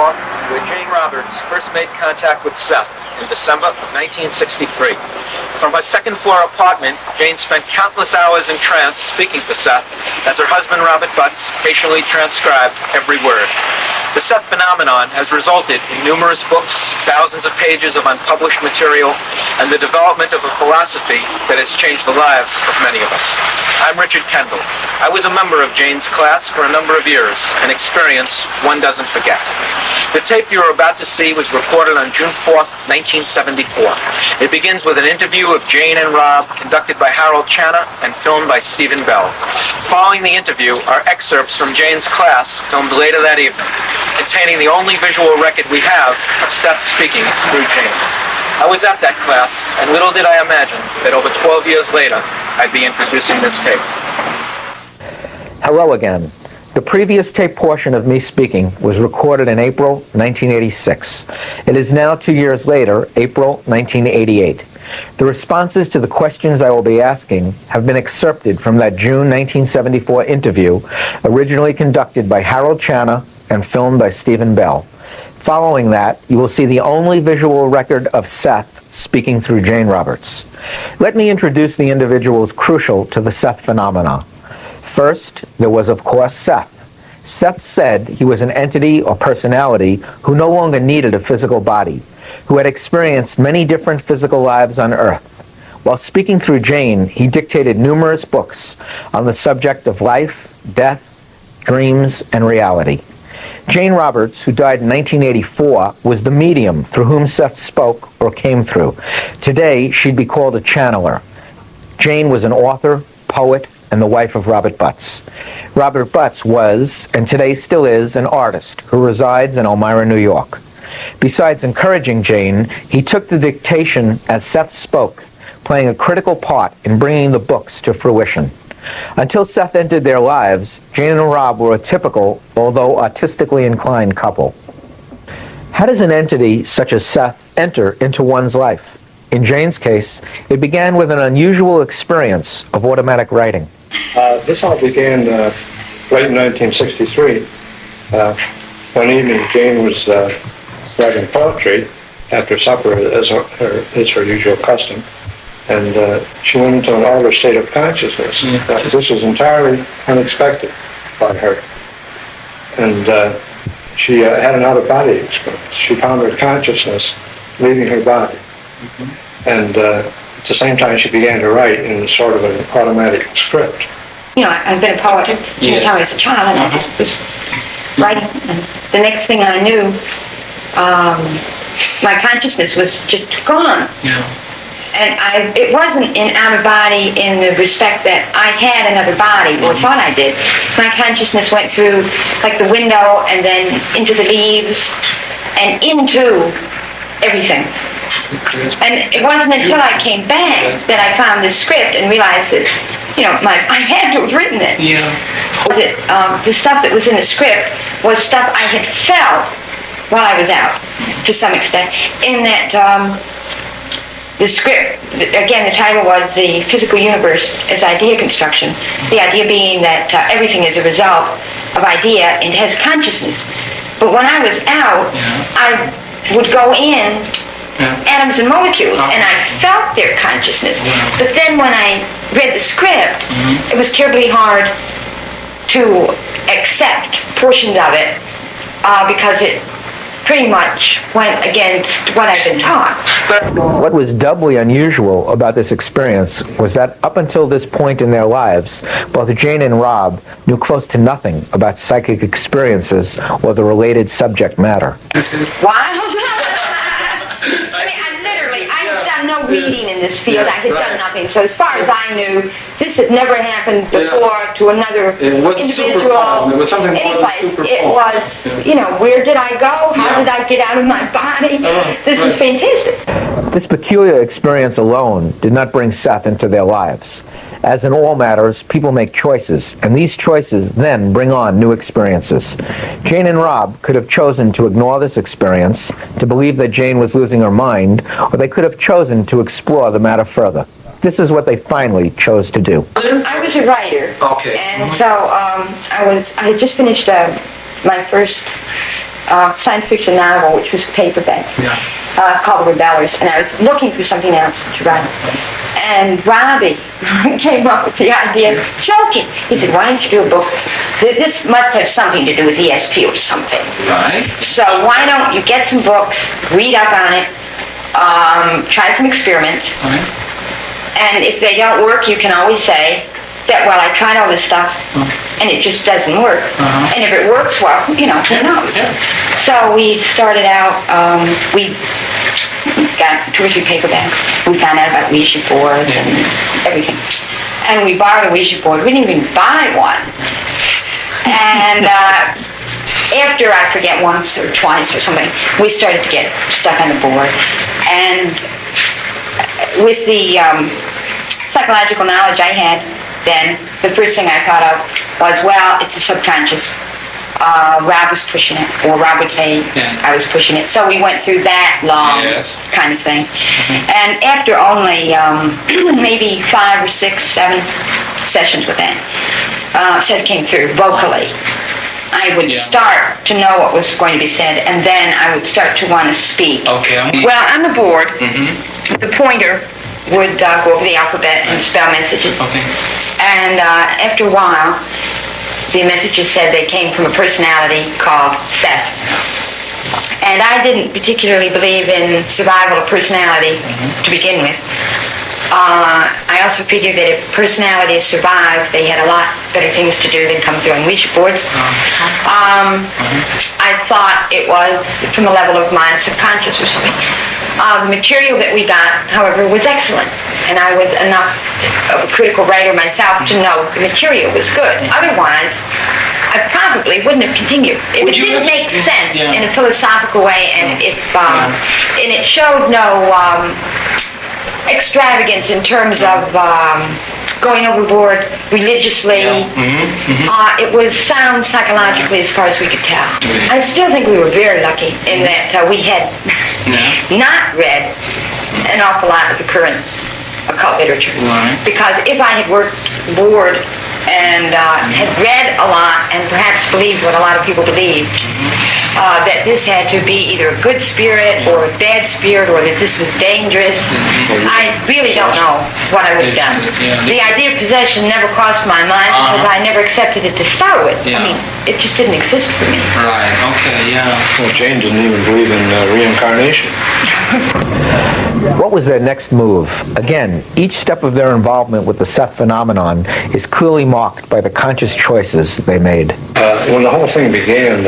York, where Jane Roberts first made contact with Seth in December of 1963. From her second-floor apartment, Jane spent countless hours in trance speaking for Seth, as her husband Robert Butts patiently transcribed every word. The Seth phenomenon has resulted in numerous books, thousands of pages of unpublished material, and the development of a philosophy that has changed the lives of many of us. I'm Richard Kendall. I was a member of Jane's class for a number of years, an experience one doesn't forget. The tape you're about to see was recorded on June 4th, 1974. It begins with an interview of Jane and Rob conducted by Harold Channa and filmed by Stephen Bell. Following the interview are excerpts from Jane's class filmed later that evening, containing the only visual record we have of Seth speaking through Jane. I was at that class, and little did I imagine that over 12 years later, I'd be introducing this tape. Hello again. The previous tape portion of me speaking was recorded in April 1986. It is now 2 years later, April 1988. The responses to the questions I will be asking have been excerpted from that June 1974 interview, originally conducted by Harold Channa and filmed by Stephen Bell. Following that, you will see the only visual record of Seth speaking through Jane Roberts. Let me introduce the individuals crucial to the Seth phenomena. First, there was, of course, Seth. Seth said he was an entity or personality who no longer needed a physical body, who had experienced many different physical lives on Earth. While speaking through Jane, he dictated numerous books on the subject of life, death, dreams, and reality. Jane Roberts, who died in 1984, was the medium through whom Seth spoke or came through. Today, she'd be called a channeler. Jane was an author, poet, and the wife of Robert Butts. Robert Butts was, and today still is, an artist who resides in Elmira, New York. Besides encouraging Jane, he took the dictation as Seth spoke, playing a critical part in bringing the books to fruition. Until Seth entered their lives, Jane and Rob were a typical, although artistically inclined couple. How does an entity such as Seth enter into one's life? In Jane's case, it began with an unusual experience of automatic writing. This all began late in 1963. One evening, Jane was writing poetry after supper, as her usual custom, and she went into an altered state of consciousness. This was entirely unexpected by her, and she had an out-of-body experience. She found her consciousness leaving her body, and at the same time she began to write in sort of an automatic script. You know, I've been a poet from the time I was a child, and I just was writing, and the next thing I knew, my consciousness was just gone. And it wasn't in out-of-body in the respect that I had another body, or thought I did. My consciousness went through, like, the window, and then into the leaves, and into everything. And it wasn't until I came back that I found this script and realized that, you know, I had to have written it. That the stuff that was in the script was stuff I had felt while I was out, to some extent, in that the script, again, the title was The Physical Universe as Idea Construction. The idea being that everything is a result of idea and has consciousness. But when I was out, I would go in atoms and molecules, and I felt their consciousness. But then when I read the script, it was terribly hard to accept portions of it because it pretty much went against what I've been taught. What was doubly unusual about this experience was that up until this point in their lives, both Jane and Rob knew close to nothing about psychic experiences or the related subject matter. Why? I had done no reading in this field. I had done nothing. So as far as I knew, this had never happened before to another individual, It was something any place. It was, you know, where did I go? How did I get out of my body? This is fantastic. This peculiar experience alone did not bring Seth into their lives. As in all matters, people make choices, and these choices then bring on new experiences. Jane and Rob could have chosen to ignore this experience, to believe that Jane was losing her mind, or they could have chosen to explore the matter further. This is what they finally chose to do. I was a writer, and so I had just finished my first science fiction novel, which was paperback, called The Rebellers, and I was looking for something else to write. And Robbie came up with the idea, joking. He said, why don't you do a book? This must have something to do with ESP or something. Right. So why don't you get some books, read up on it, try some experiments, Right. and if they don't work, you can always say that, well, I tried all this stuff, and it just doesn't work. And if it works, well, who knows? Yeah. So we started out, we got 2 or 3 paperbacks. We found out about Ouija boards and everything. And we borrowed a Ouija board. We didn't even buy one. And after, I forget, once or twice or something, we started to get stuff on the board. And with the psychological knowledge I had then, the first thing I thought of was, well, it's a subconscious. Rob was pushing it, or Rob would say I was pushing it. So we went through that long kind of thing. And after only maybe 5 or 6, 7 sessions with that, Seth came through vocally. I would start to know what was going to be said, and then I would start to want to speak. Okay. Well, on the board, the pointer would go over the alphabet and spell messages. Okay. And after a while, the messages said they came from a personality called Seth. And I didn't particularly believe in survival of personality to begin with. I also figured that if personalities survived, they had a lot better things to do than come through on Ouija boards. I thought it was from the level of my subconscious or something. The material that we got, however, was excellent. And I was enough of a critical writer myself to know the material was good. Otherwise, I probably wouldn't have continued. If it didn't make sense in a philosophical way, and and it showed no extravagance in terms of going overboard religiously. It was sound psychologically as far as we could tell. I still think we were very lucky in that we had not read an awful lot of the current occult literature. Because if I had worked board and had read a lot and perhaps believed what a lot of people believed, that this had to be either a good spirit or a bad spirit, or that this was dangerous, I really don't know what I would have done. The idea of possession never crossed my mind because I never accepted it to start with. I mean, it just didn't exist for me. Right. Okay. Yeah. Well, Jane didn't even believe in reincarnation. What was their next move? Again, each step of their involvement with the Seth phenomenon is clearly marked by the conscious choices they made. When the whole thing began,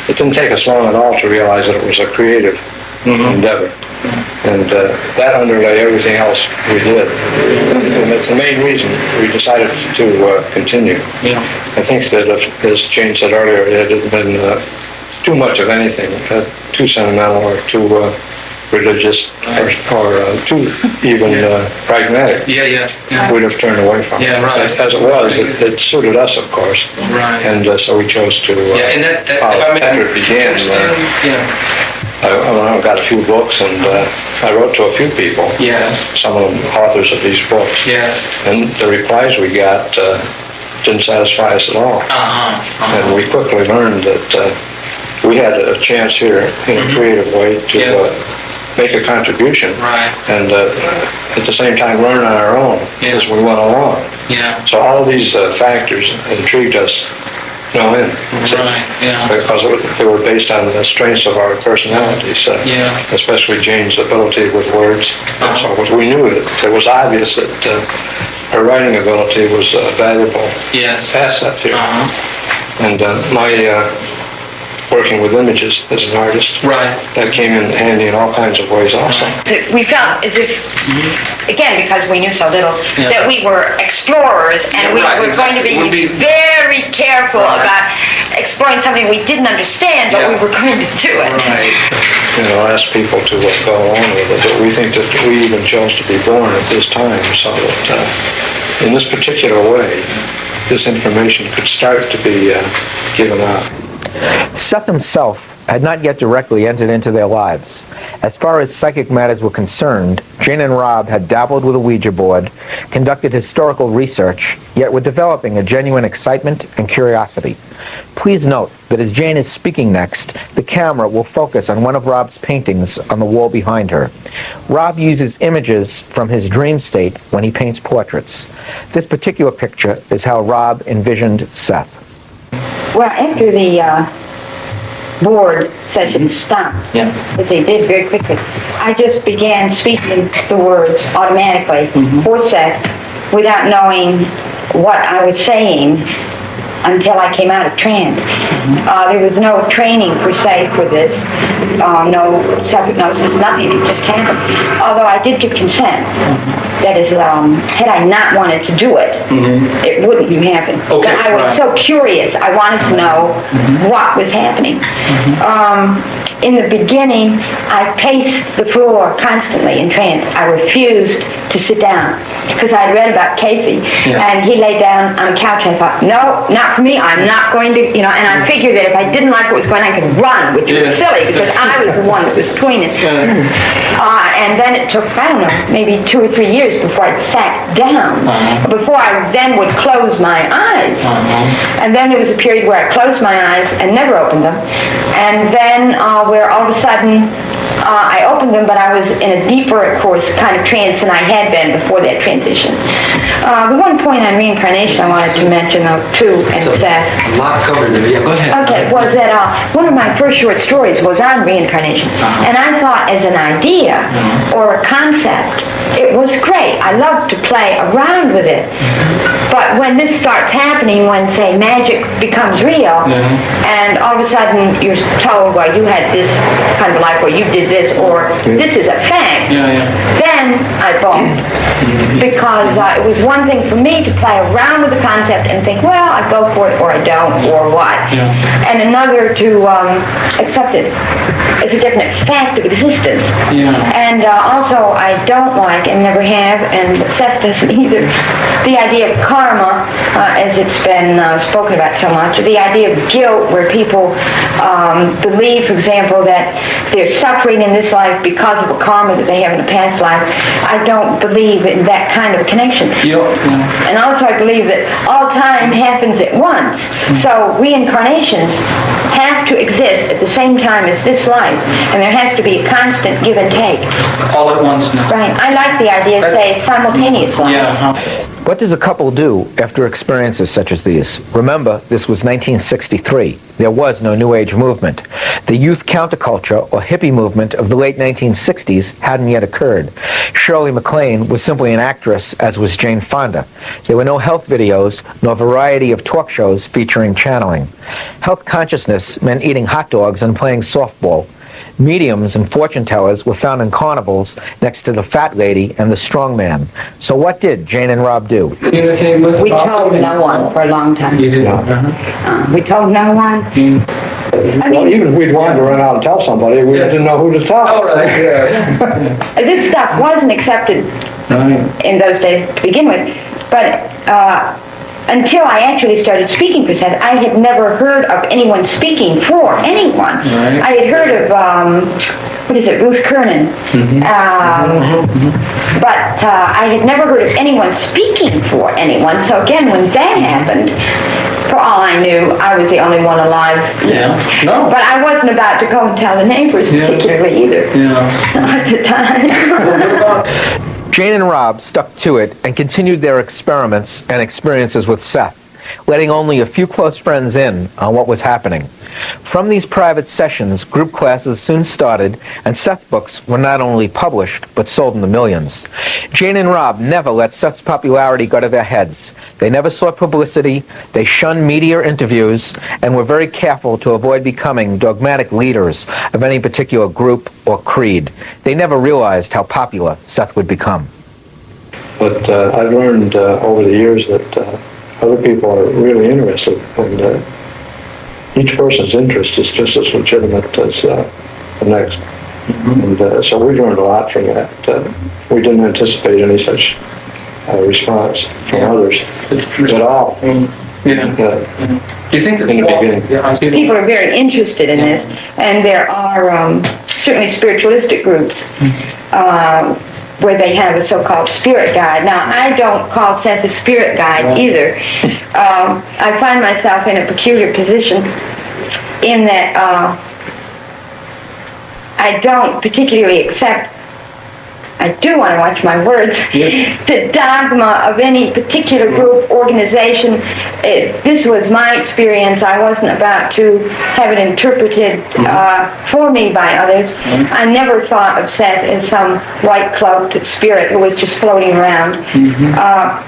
it didn't take us long at all to realize that it was a creative endeavor. And that underlay everything else we did. And it's the main reason we decided to continue. I think that, as Jane said earlier, it had been too much of anything, too sentimental or too religious or too even pragmatic. We'd have turned away from it. As it was, it suited us, of course. And so we chose to, and that after it began, I got a few books, and I wrote to a few people, some of them authors of these books. And the replies we got didn't satisfy us at all. And we quickly learned that we had a chance here in a creative way to make a contribution, and at the same time learn on our own as we went along. So all of these factors intrigued us no end. Because they were based on the strengths of our personalities, especially Jane's ability with words. And so we knew that it was obvious that her writing ability was a valuable asset here. And my working with images as an artist, that came in handy in all kinds of ways also. We felt as if, again, because we knew so little, that we were explorers, and we were going to be very careful about exploring something we didn't understand, but we were going to do it. I'll ask people to go along with it, but we think that we even chose to be born at this time, so that in this particular way, this information could start to be given out. Seth himself had not yet directly entered into their lives. As far as psychic matters were concerned, Jane and Rob had dabbled with a Ouija board, conducted historical research, yet were developing a genuine excitement and curiosity. Please note that as Jane is speaking next, the camera will focus on one of Rob's paintings on the wall behind her. Rob uses images from his dream state when he paints portraits. This particular picture is how Rob envisioned Seth. Well, after the board session stopped, as they did very quickly, I just began speaking the words automatically for Seth without knowing what I was saying until I came out of trance. There was no training per se for this, no self-hypnosis, nothing, it just happened. Although I did give consent. That is, had I not wanted to do it, it wouldn't have happened. Okay, but I was so curious, I wanted to know what was happening. In the beginning, I paced the floor constantly in trance. I refused to sit down because I had read about Casey, and he lay down on a couch. I thought, no, not for me. I'm not going to, and I figured that if I didn't like what was going on, I could run, which was silly because I was the one that was tweening. And then it took, I don't know, maybe 2 or 3 years before I sat down, before I then would close my eyes. And then there was a period where I closed my eyes and never opened them. And then where all of a sudden I opened them, but I was in a deeper, of course, kind of trance than I had been before that transition. The one point on reincarnation I wanted to mention, though, too, and Seth. A lot covered there. Yeah, go ahead. Okay, was that one of my first short stories was on reincarnation. And I thought as an idea or a concept, it was great. I loved to play around with it. But when this starts happening, when, say, magic becomes real, and all of a sudden you're told, well, you had this kind of life, or you did this, or this is a fact, then I balked. Because it was one thing for me to play around with the concept and think, well, I go for it, or I don't, or what. And another to accept it as a definite fact of existence. And also, I don't like, and never have, and Seth doesn't either, the idea of karma, as it's been spoken about so much, the idea of guilt, where people believe, for example, that they're suffering in this life because of a karma that they have in a past life. I don't believe in that kind of connection. And also I believe that all time happens at once. So reincarnations have to exist at the same time as this life, and there has to be a constant give and take. All at once now. Right. I like the idea, say, simultaneously. What does a couple do after experiences such as these? Remember, this was 1963. There was no New Age movement. The youth counterculture or hippie movement of the late 1960s hadn't yet occurred. Shirley MacLaine was simply an actress, as was Jane Fonda. There were no health videos, nor variety of talk shows featuring channeling. Health consciousness meant eating hot dogs and playing softball. Mediums and fortune tellers were found in carnivals next to the fat lady and the strong man. So what did Jane and Rob do? We told no one for a long time. You did? We told no one. Well, even if we'd wanted to run out and tell somebody, we didn't know who to tell. All right. This stuff wasn't accepted in those days to begin with, but until I actually started speaking for Seth, I had never heard of anyone speaking for anyone. I had heard of, Ruth Kernan. But I had never heard of anyone speaking for anyone. So again, when that happened, for all I knew, I was the only one alive. But I wasn't about to go and tell the neighbors particularly either. Not at the time. Jane and Rob stuck to it and continued their experiments and experiences with Seth, letting only a few close friends in on what was happening. From these private sessions, group classes soon started, and Seth books were not only published, but sold in the millions. Jane and Rob never let Seth's popularity go to their heads. They never sought publicity, they shunned media interviews, and were very careful to avoid becoming dogmatic leaders of any particular group or creed. They never realized how popular Seth would become. But I've learned over the years that other people are really interested, and each person's interest is just as legitimate as the next. And so we learned a lot from that. We didn't anticipate any such response from others at all. Yeah. Do you think that In the beginning. Yeah, I see that. People are very interested in this, and there are certainly spiritualistic groups where they have a so-called spirit guide. Now, I don't call Seth a spirit guide either. I find myself in a peculiar position in that I don't particularly accept, I do want to watch my words, the dogma of any particular group, organization. This was my experience. I wasn't about to have it interpreted for me by others. I never thought of Seth as some white-cloaked spirit who was just floating around.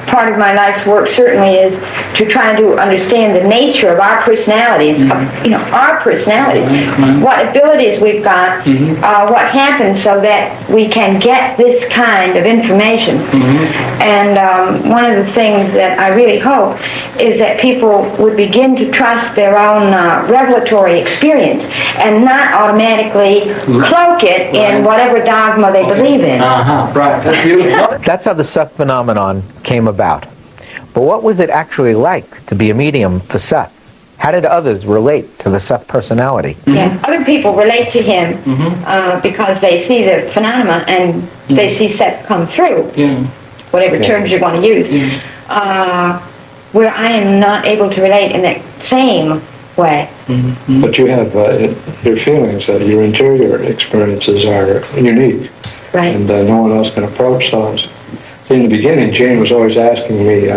Part of my life's work certainly is to try to understand the nature of our personalities, our personalities, what abilities we've got, what happens so that we can get this kind of information. And one of the things that I really hope is that people would begin to trust their own revelatory experience and not automatically cloak it in whatever dogma they believe in. Right, that's beautiful. That's how the Seth phenomenon came about. But what was it actually like to be a medium for Seth? How did others relate to the Seth personality? Yeah, other people relate to him because they see the phenomena and they see Seth come through, whatever terms you're going to use. Where I am not able to relate in that same way. But you have your feelings, your interior experiences are unique. Right. And no one else can approach those. See, in the beginning, Jane was always asking me,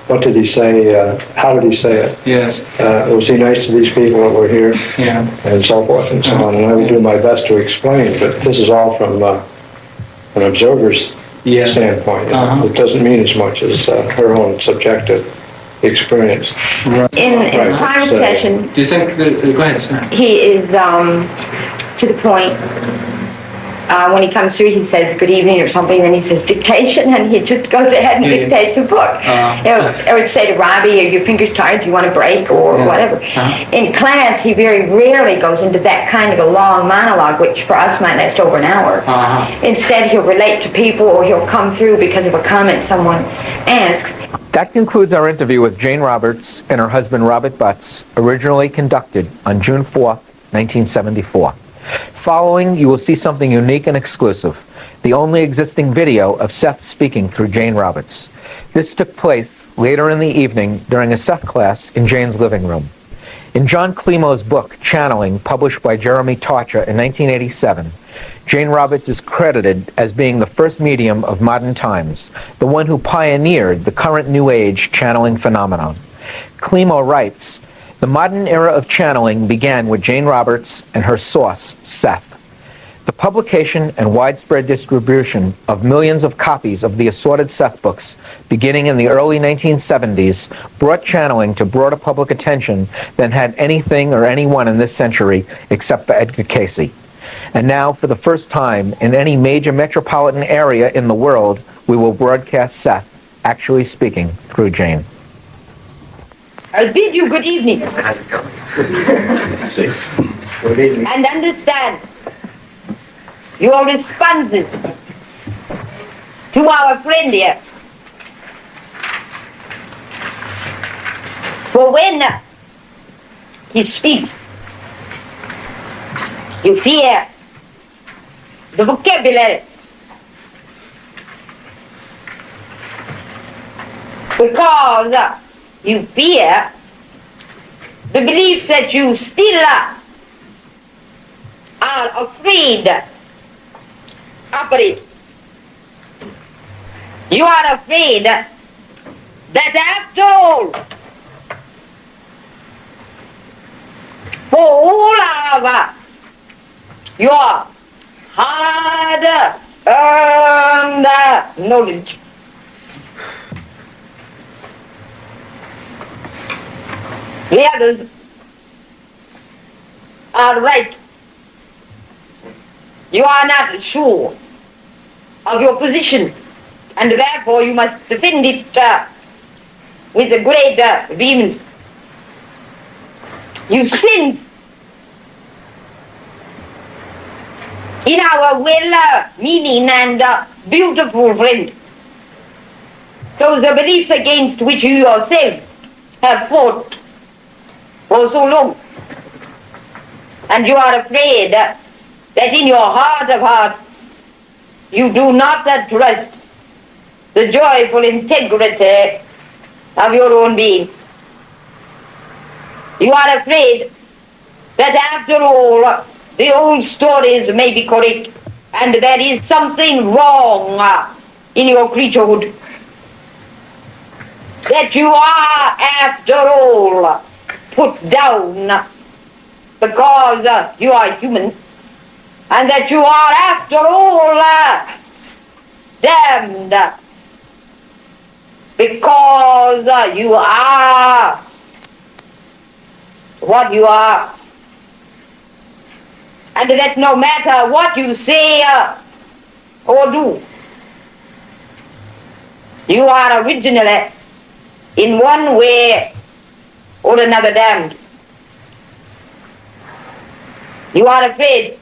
what did he say, how did he say it? Yes. Was he nice to these people that were here? Yeah. And so forth and so on. And I would do my best to explain, but this is all from an observer's standpoint. It doesn't mean as much as her own subjective experience. In a private session, Do you think that, go ahead, sir. he is to the point. When he comes through, he says good evening or something, then he says dictation, and he just goes ahead and dictates a book. I would say to Robbie, are your fingers tired, do you want a break, or whatever. In class, he very rarely goes into that kind of a long monologue, which for us might last over an hour. Instead, he'll relate to people, or he'll come through because of a comment someone asks. That concludes our interview with Jane Roberts and her husband Robert Butts, originally conducted on June 4, 1974. Following, you will see something unique and exclusive, the only existing video of Seth speaking through Jane Roberts. This took place later in the evening during a Seth class in Jane's living room. In John Climo's book, Channeling, published by Jeremy Tarcher in 1987, Jane Roberts is credited as being the first medium of modern times, the one who pioneered the current New Age channeling phenomenon. Climo writes, the modern era of channeling began with Jane Roberts and her source, Seth. The publication and widespread distribution of millions of copies of the assorted Seth books, beginning in the early 1970s, brought channeling to broader public attention than had anything or anyone in this century except for Edgar Cayce. And now, for the first time in any major metropolitan area in the world, we will broadcast Seth actually speaking through Jane. I'll bid you good evening. How's it going? Good evening. And understand you are responsive to our friend here. For when he speaks, you fear the vocabulary. Because you fear the beliefs that you still are afraid of it. You are afraid that after all, for all of your hard-earned knowledge, the others are right. You are not sure of your position, and therefore you must defend it with a great vehemence. You sense in our well-meaning and beautiful friend those beliefs against which you yourself have fought for so long, and you are afraid that in your heart of hearts you do not trust the joyful integrity of your own being. You are afraid that after all the old stories may be correct and there is something wrong in your creaturehood. That you are after all put down because you are human, and that you are after all damned because you are what you are, and that no matter what you say or do, you are originally in one way or another damned. You are afraid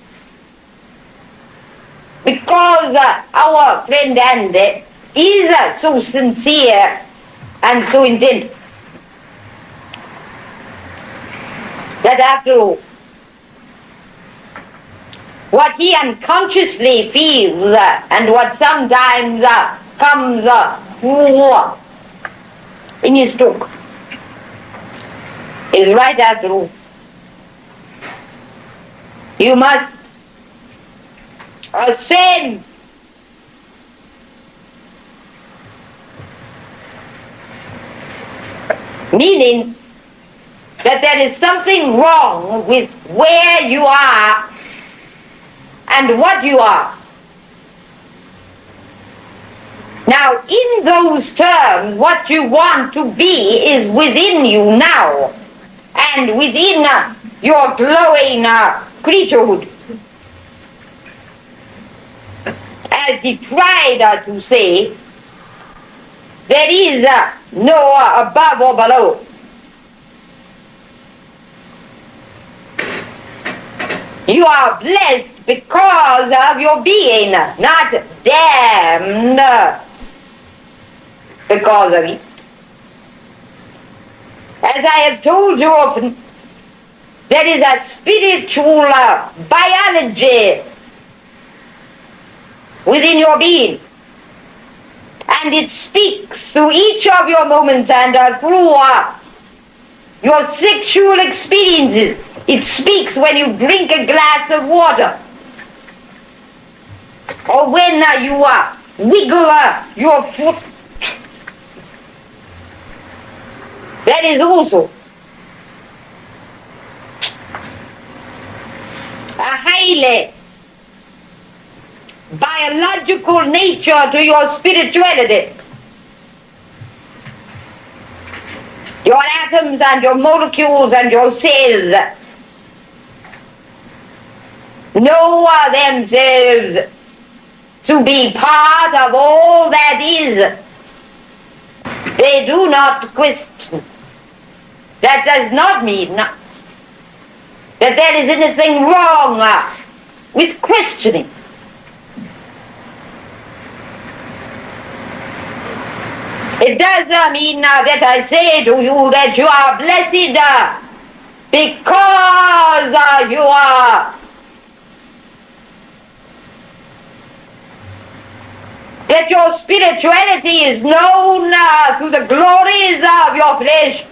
because our friend Andy is so sincere and so intent that after all, what he unconsciously feels and what sometimes comes through in his talk is right after all. You must ascend meaning that there is something wrong with where you are and what you are. Now, in those terms, what you want to be is within you now and within your glowing creaturehood. As he tried to say, there is no above or below. You are blessed because of your being, not damned because of it. As I have told you often, there is a spiritual biology within your being, and it speaks through each of your moments and through your sexual experiences. It speaks when you drink a glass of water, or when you wiggle your foot. That is also a highly biological nature to your spirituality. Your atoms and your molecules and your cells know themselves to be part of all that is. They do not question. That does not mean that there is anything wrong with questioning. It does mean that I say to you that you are blessed because you are. That your spirituality is known through the glories of your flesh,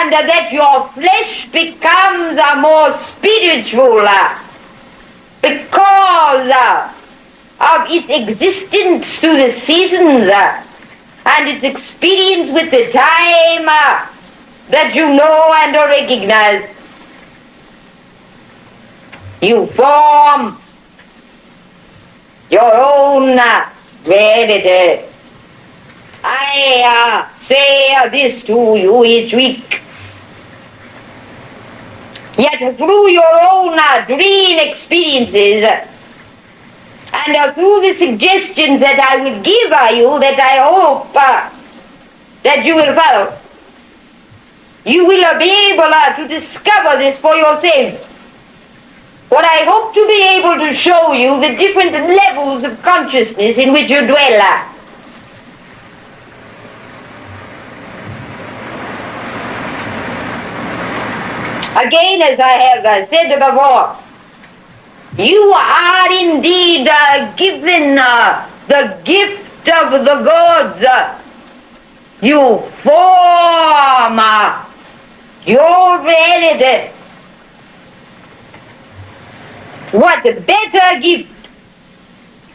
and that your flesh becomes more spiritual because of its existence through the seasons and its experience with the time that you know and recognize. You form your own reality. I say this to you each week. Yet through your own dream experiences and through the suggestions that I will give you, that I hope that you will follow, you will be able to discover this for yourselves. What I hope to be able to show you the different levels of consciousness in which you dwell. Again, as I have said before, you are indeed given the gift of the gods. You form your reality. What better gift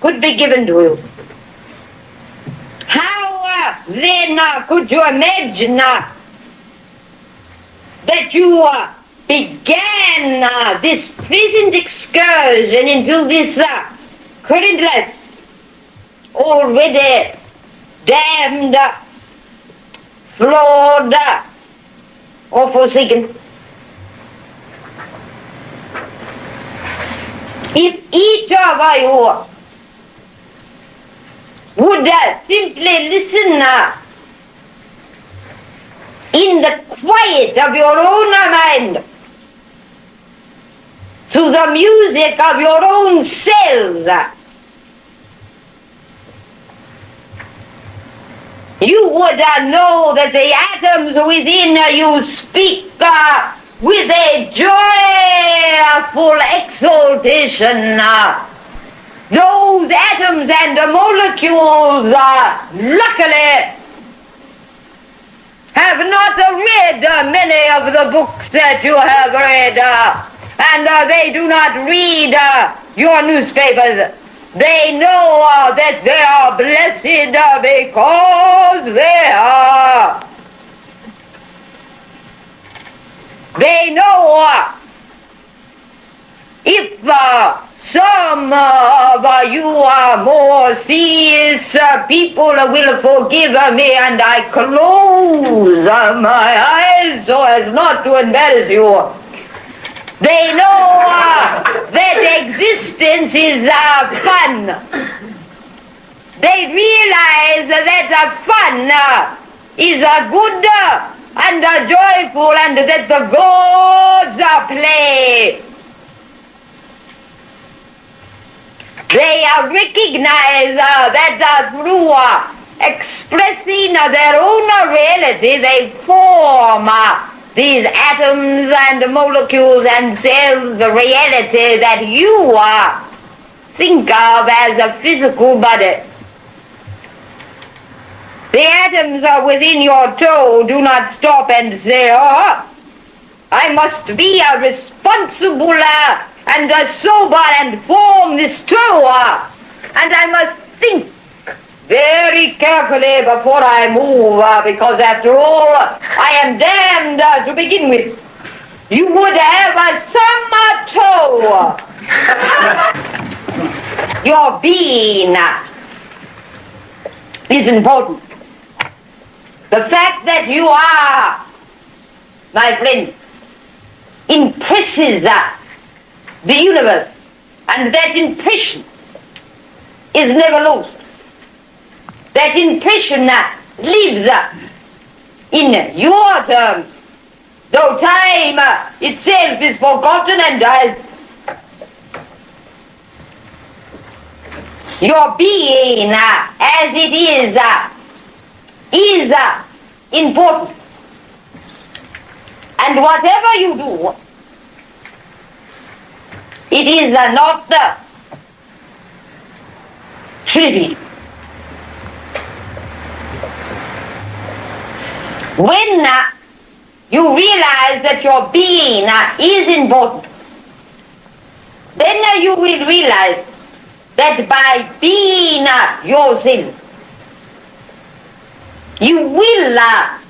could be given to you? How then could you imagine that you began this present excursion into this current life already damned, flawed, or forsaken? If each of you would simply listen in the quiet of your own mind to the music of your own selves, you would know that the atoms within you speak with a joyful exultation. Those atoms and molecules, luckily, have not read many of the books that you have read, and they do not read your newspapers. They know that they are blessed because they are. They know if some of you are more serious people will forgive me, and I close my eyes so as not to embarrass you. They know that existence is fun. They realize that fun is good and joyful, and that the gods play. They recognize that through expressing their own reality, they form these atoms and molecules and cells, the reality that you think of as a physical body. The atoms within your toe do not stop and say, oh, I must be responsible and sober and form this toe, and I must think very carefully before I move, because after all, I am damned to begin with. You would have some toe. Your being is important. The fact that you are, my friend, impresses the universe, and that impression is never lost. That impression lives in your terms, though time itself is forgotten and dies. Your being as it is important. And whatever you do, it is not trivial. When you realize that your being is important, then you will realize that by being yourself, you will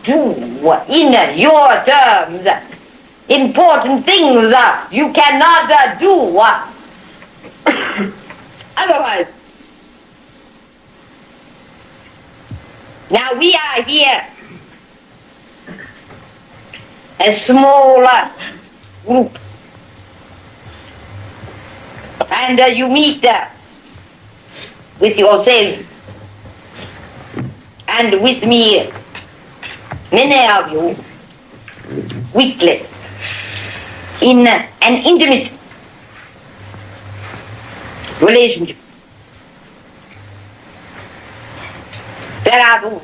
do in your terms important things you cannot do otherwise. Now we are here, a small group, and you meet with yourself and with me, many of you, weekly, in an intimate relationship. There are those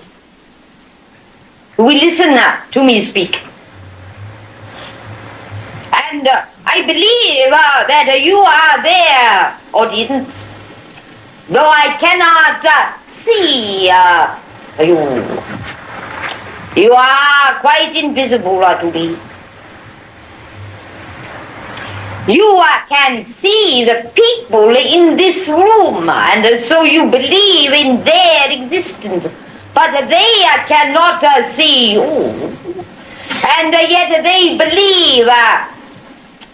who will listen to me speak, I believe that you are there, audience, though I cannot see you. You are quite invisible to me. You can see the people in this room, and so you believe in their existence, but they cannot see you. And yet they believe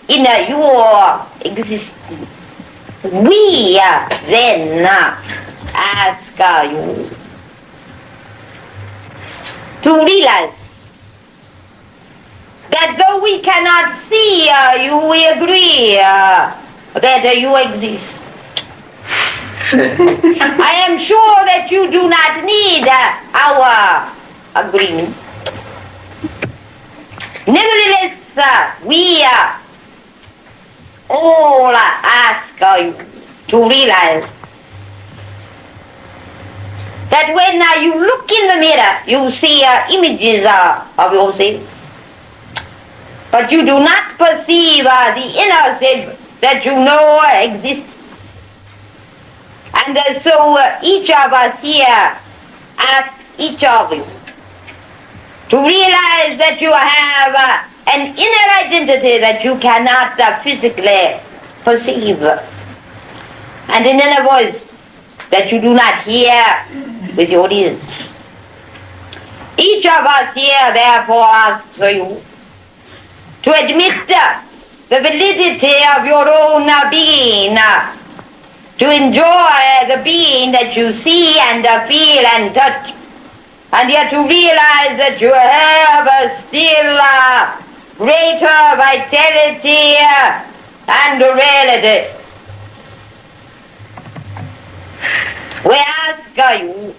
in your existence. We then ask you to realize that though we cannot see you, we agree that you exist. I am sure that you do not need our agreement. Nevertheless, we all ask you to realize that when you look in the mirror, you see images of yourself, but you do not perceive the inner self that you know exists. And so each of us here asks each of you to realize that you have an inner identity that you cannot physically perceive, and an inner voice that you do not hear with your ears. Each of us here therefore asks you to admit the validity of your own being, to enjoy the being that you see and feel and touch, and yet to realize that you have still greater vitality and reality. We ask you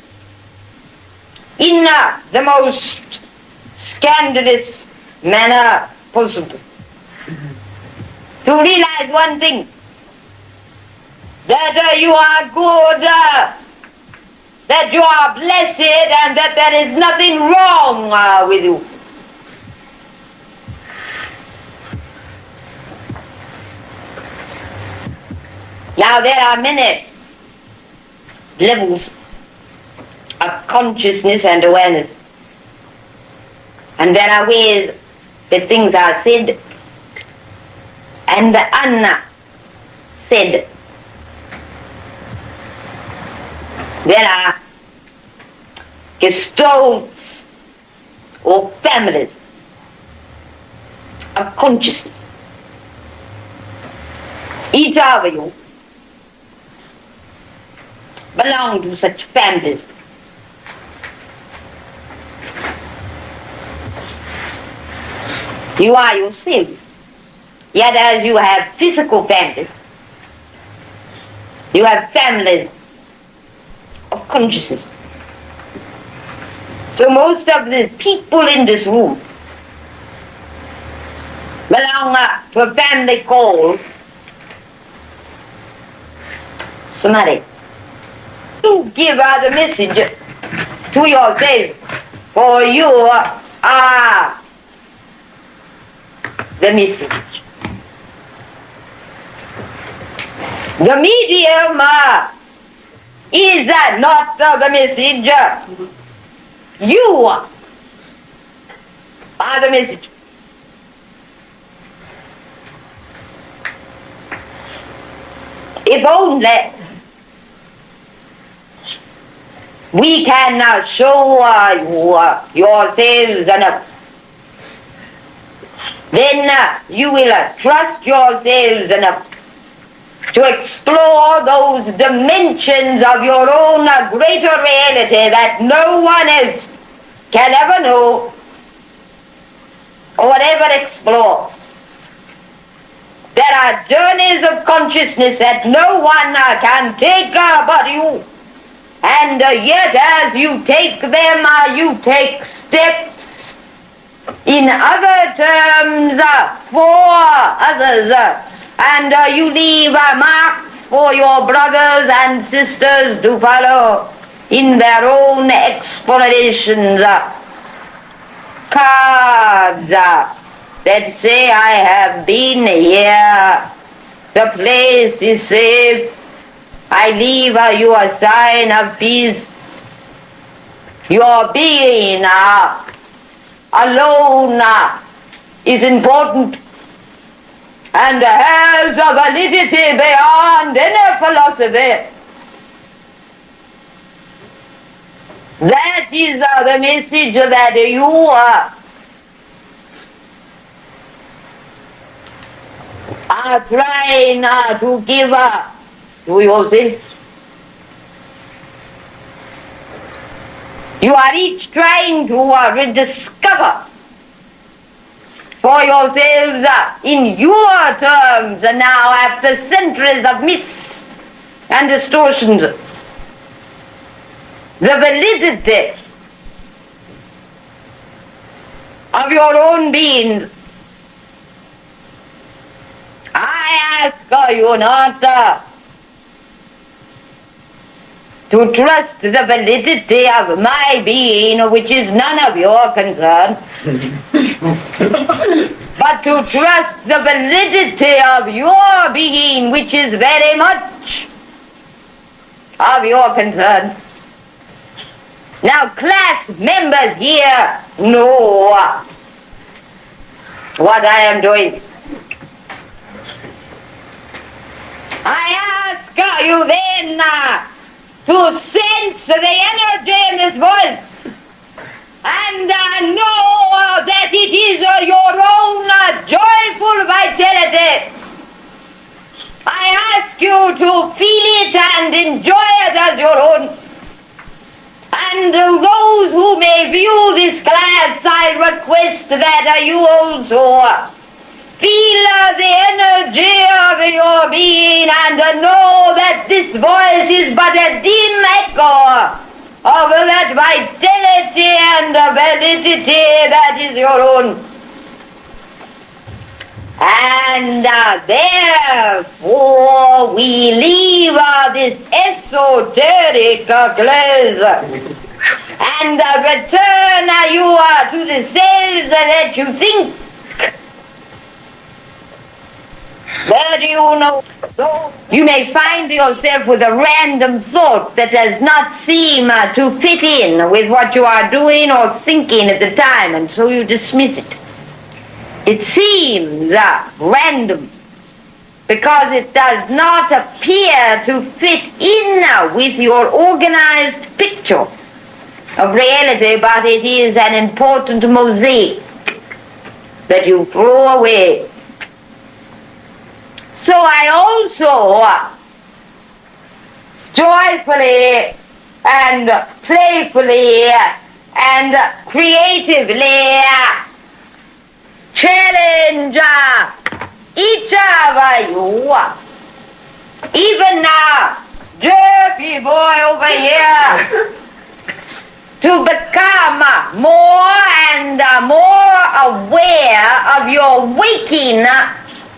in the most scandalous manner possible to realize one thing, that you are good, that you are blessed, and that there is nothing wrong with you. Now there are many levels of consciousness and awareness, and there are ways that things are said and unsaid. There are gestalts or families of consciousness. Each of you belong to such families. You are yourself. Yet as you have physical families, you have families of consciousness. So most of the people in this room belong to a family called samadhi. You give the message to yourself, for you are the message. The medium is not the message. You are the message. If only we can show yourselves enough, then you will trust yourselves enough to explore those dimensions of your own greater reality that no one else can ever know or ever explore. There are journeys of consciousness that no one can take but you. And yet as you take them, you take steps in other terms for others. And you leave marks for your brothers and sisters to follow in their own explorations. Cards that say, I have been here, the place is safe, I leave you a sign of peace. Your being alone is important and has a validity beyond any philosophy. That is the message that you are trying to give to yourself. You are each trying to rediscover for yourselves in your terms now, after centuries of myths and distortions, the validity of your own being. I ask you not to trust the validity of my being, which is none of your concern, but to trust the validity of your being, which is very much of your concern. Now, class members here know what I am doing. I ask you then to sense the energy in this voice and know that it is your own joyful vitality. I ask you to feel it and enjoy it as your own. And those who may view this class, I request that you also feel the energy of your being and know that this voice is but a dim echo of that vitality and validity that is your own. And therefore we leave this esoteric class and return you to the selves that you think that you know. So you may find yourself with a random thought that does not seem to fit in with what you are doing or thinking at the time, and so you dismiss it. It seems random because it does not appear to fit in with your organized picture of reality, but it is an important mosaic that you throw away. So I also joyfully and playfully and creatively challenge each of you, even now, jerky boy over here, to become more and more aware of your waking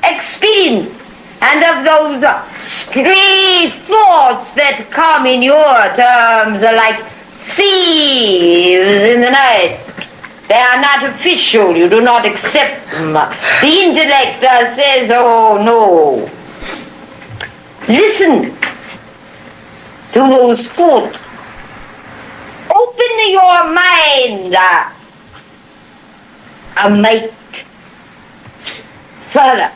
experience and of those stray thoughts that come in your terms like thieves in the night. They are not official, you do not accept them. The intellect says, oh no. Listen to those thoughts. Open your mind a mite further.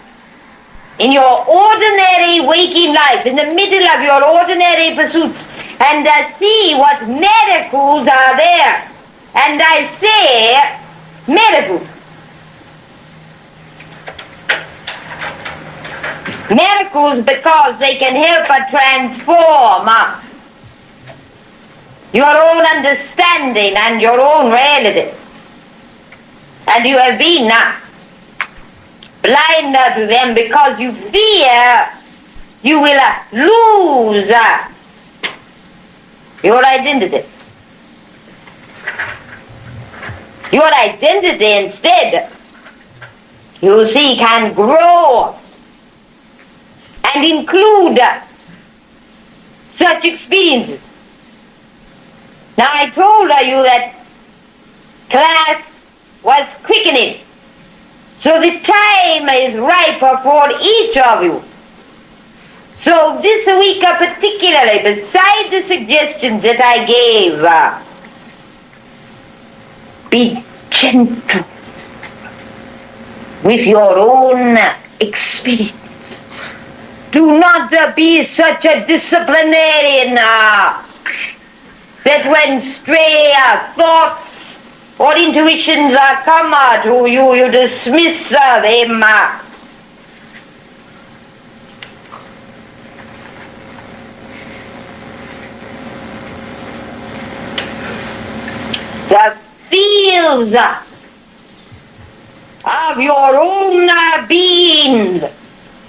In your ordinary waking life, in the middle of your ordinary pursuits, and see what miracles are there. And I say miracles. Miracles because they can help transform your own understanding and your own reality. And you have been blind to them because you fear you will lose your identity. Your identity instead, you see, can grow and include such experiences. Now I told you that class was quickening. So the time is riper for each of you. So this week particularly, beside the suggestions that I gave, be gentle with your own experience. Do not be such a disciplinarian that when stray thoughts or intuitions come to you, you dismiss them. The fields of your own being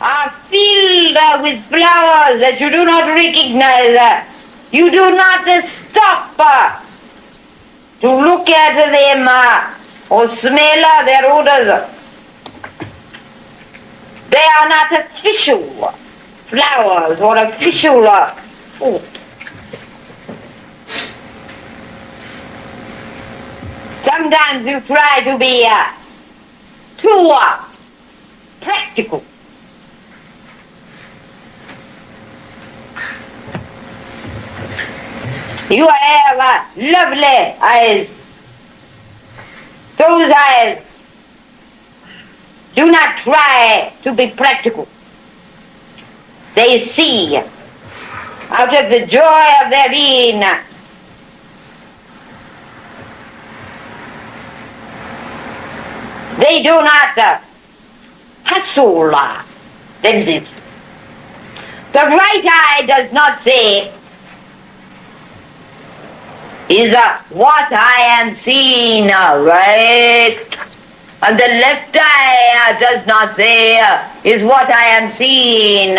are filled with flowers that you do not recognize. You do not stop to look at them or smell their odors. They are not official flowers or official food. Sometimes you try to be too practical. You have lovely eyes. Those eyes do not try to be practical. They see out of the joy of their being. They do not hustle themselves. The right eye does not say, is what I am seeing right? And the left eye does not say, is what I am seeing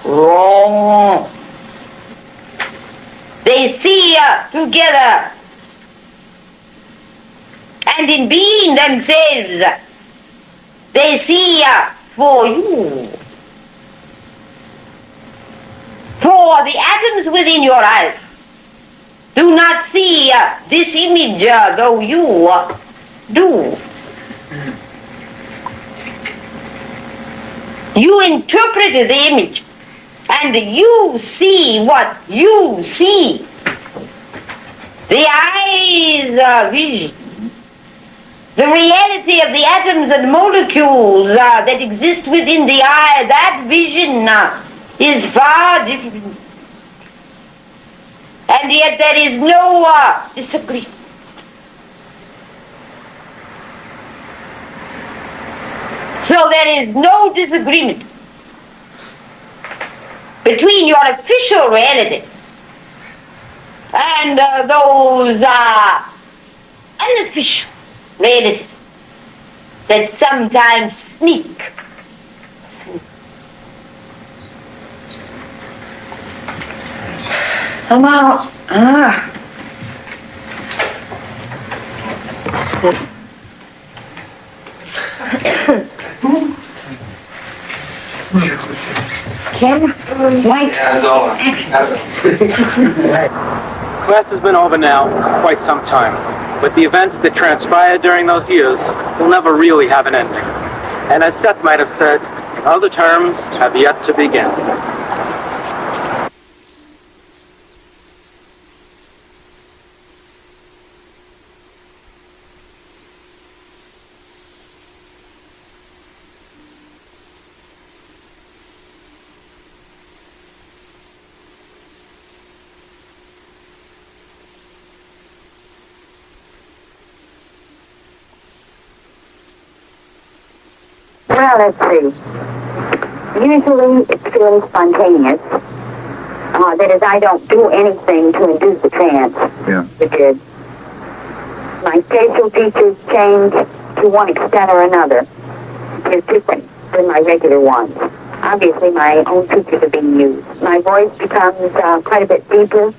wrong? They see together. And in being themselves, they see for you. For the atoms within your eyes do not see this image, though you do. You interpret the image, and you see what you see. The eye's vision, the reality of the atoms and molecules that exist within the eye, that vision is far different. And yet there is no disagreement. So there is no disagreement between your official reality and those unofficial realities that sometimes sneak. Come out. Camera? Light? Yeah, that's all. Class has been over now for quite some time, but the events that transpired during those years will never really have an ending. And as Seth might have said, other terms have yet to begin. Well, let's see. Usually it's fairly spontaneous. That is, I don't do anything to induce the trance. Yeah. Which is, my facial features change to one extent or another. They're different than my regular ones. Obviously, my own features are being used. My voice becomes quite a bit deeper.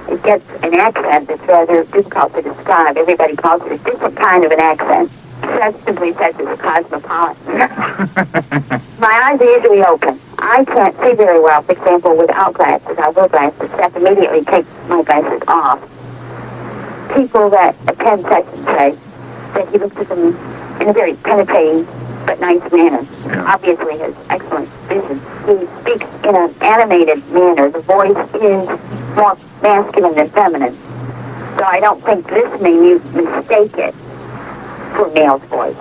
It gets an accent that's rather difficult to describe. Everybody calls it a different kind of an accent. Seth simply says it's cosmopolitan. My eyes are usually open. I can't see very well, for example, without glasses. I wear glasses. Seth immediately takes my glasses off. People that attend sessions say that he looks at them in a very penetrating but nice manner. Obviously has excellent vision. He speaks in an animated manner. The voice is more masculine than feminine. So I don't think listening you mistake it for a male's voice.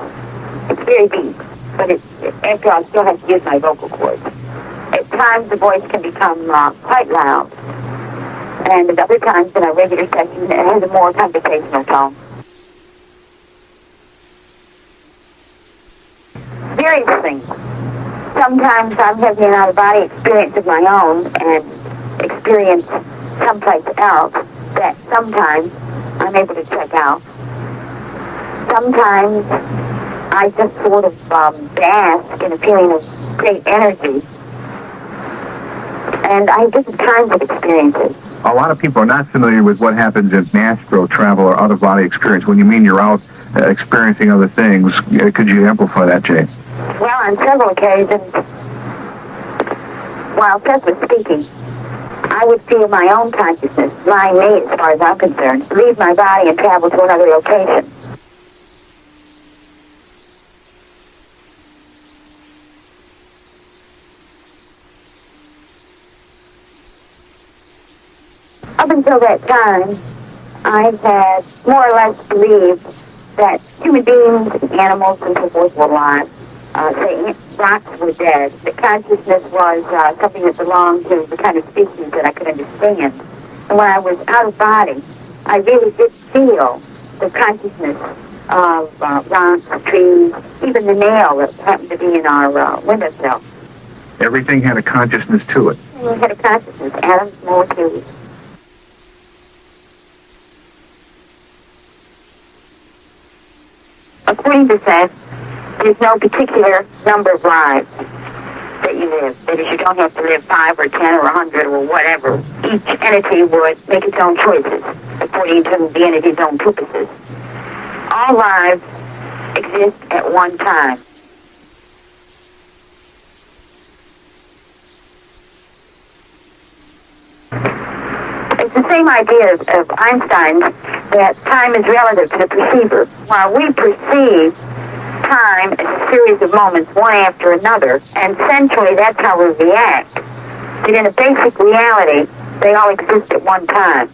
It's very deep, but after all, I still have to use my vocal cords. At times the voice can become quite loud, and at other times in our regular session it has a more conversational tone. Various things. Sometimes I'm having an out-of-body experience of my own and experience someplace else that sometimes I'm able to check out. Sometimes I just sort of bask in a feeling of great energy. And I have different kinds of experiences. A lot of people are not familiar with what happens in astral travel or out-of-body experience. When you mean you're out experiencing other things, could you amplify that, Jane? Well, on several occasions, while Seth was speaking, I would feel my own consciousness, my me as far as I'm concerned, leave my body and travel to another location. Up until that time, I had more or less believed that human beings, animals, and so forth were alive. Say rocks were dead. The consciousness was something that belonged to the kind of species that I could understand. And when I was out of body, I really did feel the consciousness of rocks, trees, even the nail that happened to be in our windowsill. Everything had a consciousness to it. It had a consciousness, atoms, molecules. According to Seth, there's no particular number of lives that you live. That is, you don't have to live 5 or 10 or 100 or whatever. Each entity would make its own choices according to the entity's own purposes. All lives exist at one time. It's the same idea of Einstein's that time is relative to the perceiver. While we perceive time as a series of moments, one after another, and centrally that's how we react, but in a basic reality, they all exist at one time.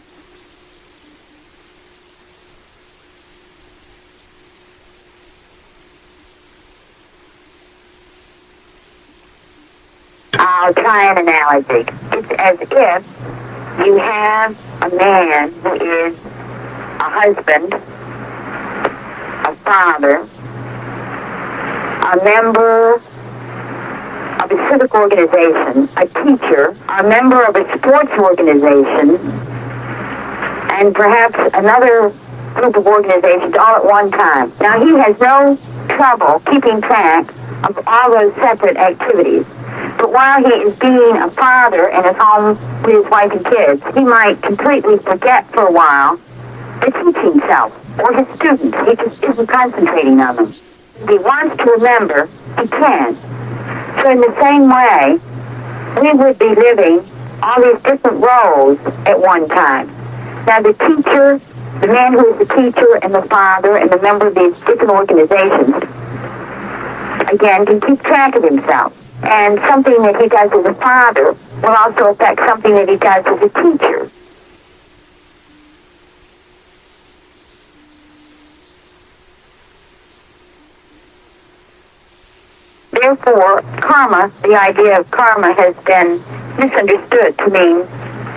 I'll try an analogy. It's as if you have a man who is a husband, a father, a member of a civic organization, a teacher, a member of a sports organization, and perhaps another group of organizations all at one time. Now, he has no trouble keeping track of all those separate activities. But while he is being a father and is home with his wife and kids, he might completely forget for a while the teaching self or his students. He just isn't concentrating on them. If he wants to remember, he can. So in the same way, we would be living all these different roles at one time. Now the teacher, the man who is the teacher and the father and the member of these different organizations, again, can keep track of himself. And something that he does as a father will also affect something that he does as a teacher. Therefore, karma, the idea of karma has been misunderstood to mean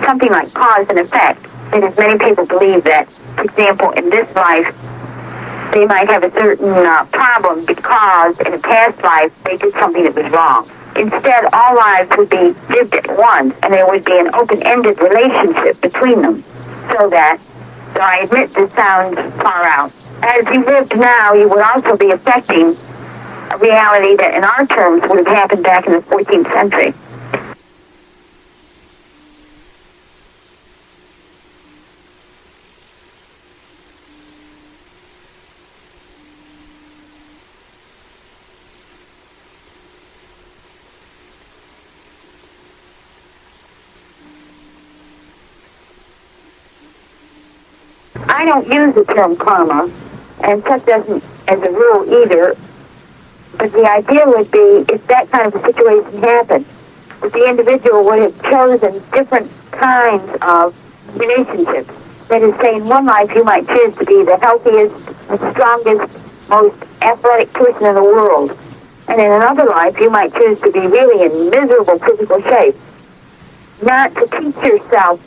something like cause and effect. That is, many people believe that, for example, in this life, they might have a certain problem because in a past life they did something that was wrong. Instead, all lives would be lived at once, and there would be an open-ended relationship between them. So that, though I admit this sounds far out, as you lived now, you would also be affecting a reality that in our terms would have happened back in the 14th century. I don't use the term karma, and Seth doesn't as a rule either, but the idea would be if that kind of a situation happened, that the individual would have chosen different kinds of relationships. That is, say, in one life you might choose to be the healthiest, the strongest, most athletic person in the world. And in another life you might choose to be really in miserable physical shape. Not to teach yourself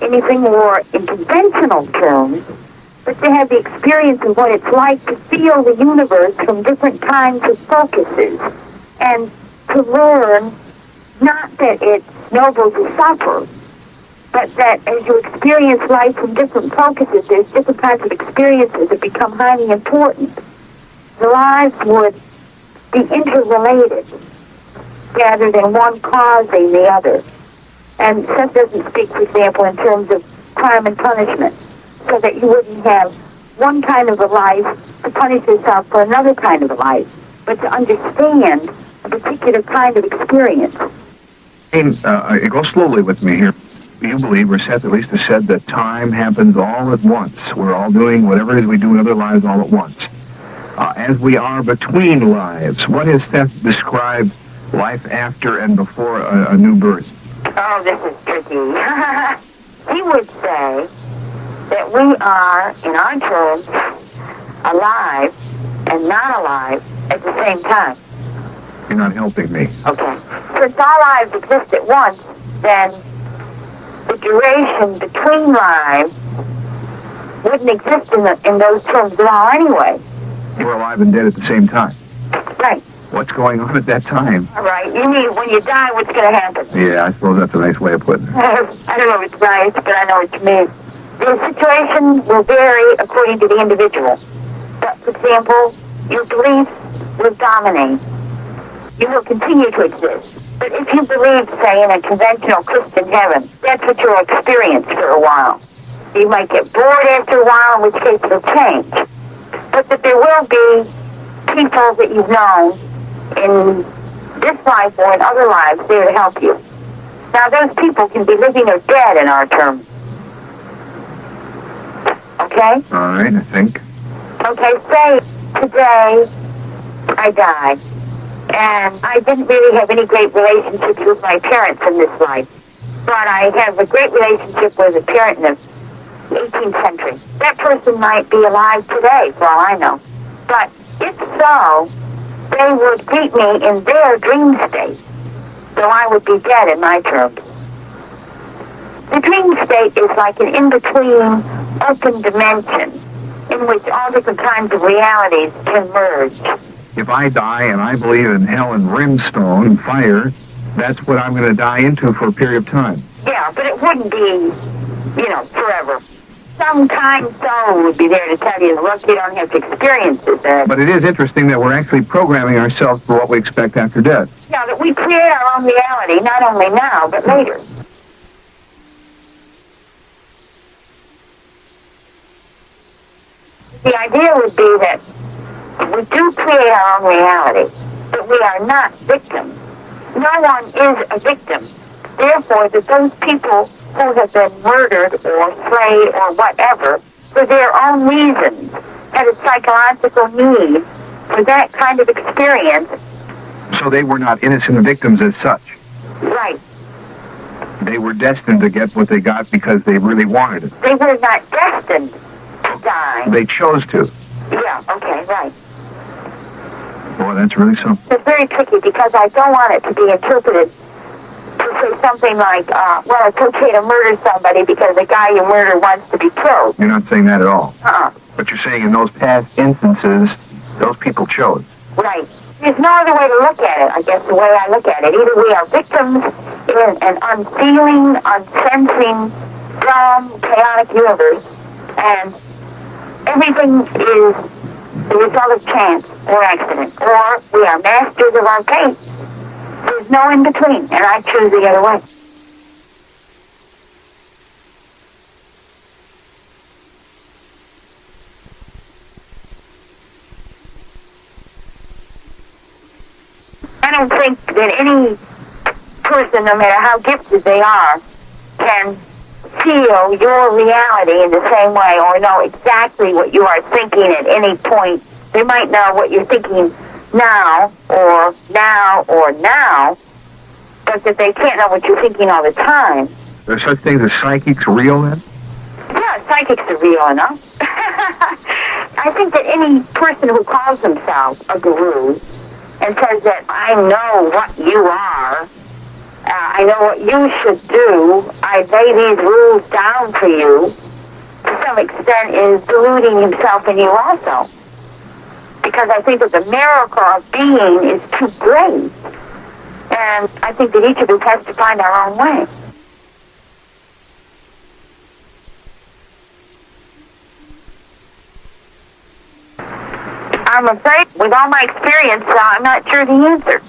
anything more in conventional terms, but to have the experience of what it's like to feel the universe from different kinds of focuses, and to learn not that it's noble to suffer, but that as you experience life from different focuses, there's different kinds of experiences that become highly important. The lives would be interrelated rather than one causing the other. And Seth doesn't speak, for example, in terms of crime and punishment, so that you wouldn't have one kind of a life to punish yourself for another kind of a life, but to understand a particular kind of experience. Go slowly with me here. You believe, or Seth at least has said, that time happens all at once. We're all doing whatever it is we do in other lives all at once. As we are between lives, what has Seth described life after and before a new birth? Oh, this is tricky. He would say that we are, in our terms, alive and not alive at the same time. You're not helping me. Okay. Since all lives exist at once, then the duration between lives wouldn't exist in those terms at all anyway. We're alive and dead at the same time. Right. What's going on at that time? All right. You mean when you die, what's going to happen? Yeah, I suppose that's a nice way of putting it. I don't know if it's right, but I know what you mean. The situation will vary according to the individual. But, for example, your beliefs will dominate. You will continue to exist. But if you believe, say, in a conventional Christian heaven, that's what you'll experience for a while. You might get bored after a while, in which case it'll change. But that there will be people that you've known in this life or in other lives there to help you. Now, those people can be living or dead in our terms. Okay? All right, I think. Okay, say today I die, and I didn't really have any great relationships with my parents in this life, but I have a great relationship with a parent in the 18th century. That person might be alive today, for all I know. But if so, they would greet me in their dream state, so I would be dead in my terms. The dream state is like an in-between open dimension in which all different kinds of realities can merge. If I die and I believe in hell and brimstone and fire, that's what I'm going to die into for a period of time. Yeah, but it wouldn't be, forever. Some kind soul would be there to tell you, look, you don't have to experience it. But it is interesting that we're actually programming ourselves for what we expect after death. Yeah, that we create our own reality, not only now, but later. The idea would be that we do create our own reality, but we are not victims. No one is a victim. Therefore, that those people who have been murdered or slayed or whatever, for their own reasons, had a psychological need for that kind of experience. So they were not innocent victims as such. Right. They were destined to get what they got because they really wanted it. They were not destined to die. They chose to. Yeah, okay, right. Boy, that's really something. It's very tricky because I don't want it to be interpreted to say something like, well, it's okay to murder somebody because the guy you murder wants to be killed. You're not saying that at all. Uh-uh. But you're saying in those past instances, those people chose. Right. There's no other way to look at it, I guess, the way I look at it. Either we are victims in an unfeeling, unsensing, dumb, chaotic universe, and everything is the result of chance or accident, or we are masters of our fate. There's no in between, and I choose the other way. I don't think that any person, no matter how gifted they are, can feel your reality in the same way or know exactly what you are thinking at any point They might know what you're thinking now, or now, or now, but that they can't know what you're thinking all the time. There's such things as psychics real then? Yeah, psychics are real enough. I think that any person who calls themselves a guru and says that I know what you are, I know what you should do, I lay these rules down for you, to some extent is deluding himself and you also. Because I think that the miracle of being is too great. And I think that each of us has to find our own way. I'm afraid, with all my experience, I'm not sure the answer.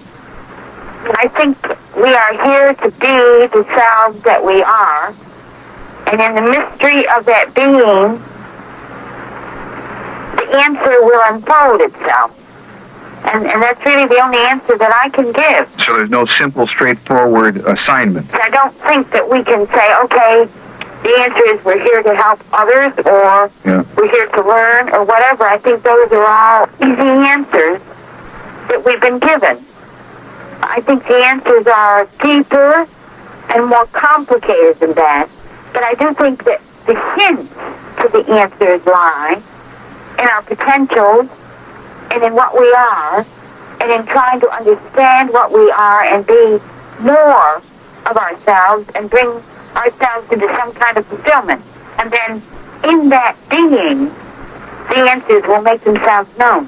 I think we are here to be the selves that we are, and in the mystery of that being, the answer will unfold itself. And that's really the only answer that I can give. So there's no simple, straightforward assignment. I don't think that we can say, okay, the answer is we're here to help others, or we're here to learn, or whatever. I think those are all easy answers that we've been given. I think the answers are deeper and more complicated than that. But I do think that the hints to the answers lie in our potentials and in what we are, and in trying to understand what we are and be more of ourselves and bring ourselves into some kind of fulfillment. And then in that being, the answers will make themselves known.